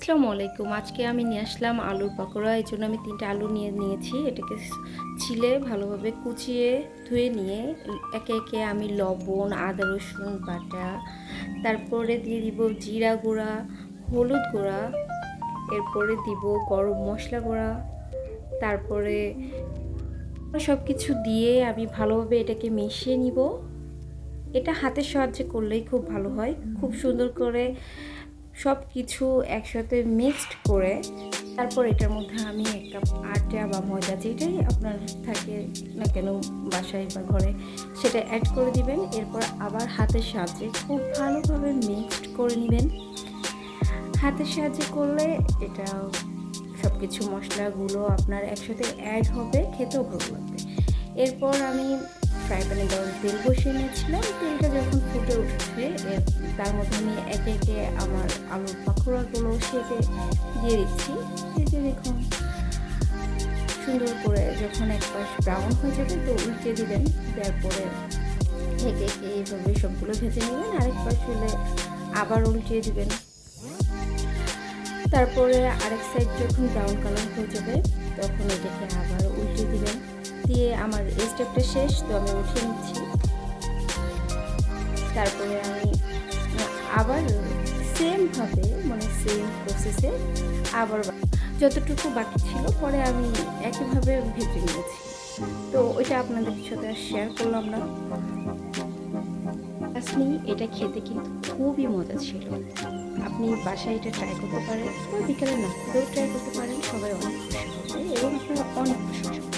আসসালামু আলাইকুম। আজকে আমি নিয়ে আসলাম আলুর পকোড়া। এই জন্য আমি 3টা আলু নিয়ে নিয়েছি। এটাকে ছিলে ভালোভাবে কুচিয়ে ধুয়ে নিয়ে একে একে আমি লবণ, আদা রসুন বাটা, তারপরে দিয়ে দিব জিরা গুঁড়া, হলুদ গুঁড়া, এরপরে দিব গরম মশলা গুঁড়া, তারপরে সব কিছু দিয়ে আমি ভালোভাবে এটাকে মিশিয়ে নিব। এটা হাতের সাহায্যে করলেই খুব ভালো হয়। খুব সুন্দর করে সব কিছু একসাথে মিক্সড করে তারপর এটার মধ্যে আমি 1 কাপ আটা বা ময়দা যেটাই আপনার থাকে না কেন বাসায় বা ঘরে সেটা অ্যাড করে দিবেন। এরপর আবার হাতের সাহায্যে খুব ভালোভাবে মিক্সড করে নেবেন। হাতের সাহায্যে করলে এটা সব কিছু মশলাগুলো আপনার একসাথে অ্যাড হবে, খেতেও ভালো লাগবে। এরপর আমি ফ্রাই প্যানে গরম তেল বসিয়ে নিয়েছিলাম। তেলটা যখন ফুটে উঠেছে তার মধ্যে আমি একে একে আমার আলুর পাকোড়াগুলো সেঁকে দিয়ে দিচ্ছি। এই যে দেখুন, সুন্দর করে যখন এক পাশ ব্রাউন হয়ে যাবে তো উল্টে দিবেন। তারপরে একে একে এইভাবে সবগুলো ভেজে নেবেন। আরেক পাশ হলে আবার উল্টিয়ে দিবেন। তারপরে আরেক সাইড যখন ব্রাউন কালার হয়ে যাবে তখন এটাকে আবার উল্টে দিবেন। দিয়ে আমার এই স্টেপটা শেষ, তো আমি উঠিয়ে নিচ্ছি। তারপরে আমি আবার সেমভাবে সেম প্রসেসে আবার যতটুকু বাকি ছিল পরে আমি একইভাবে ভেজে নিয়েছি। তো ওইটা আপনাদের সাথে শেয়ার করলাম না। আসলে এটা খেতে কিন্তু খুবই মজা ছিল। আপনি বাসায় এটা ট্রাই করতে পারেন বা বিকেলে নাস্তাতেও ট্রাই করতে পারেন। সবাই অনেক খুশি হবে এবং আপনারা অনেক খুশি হবে।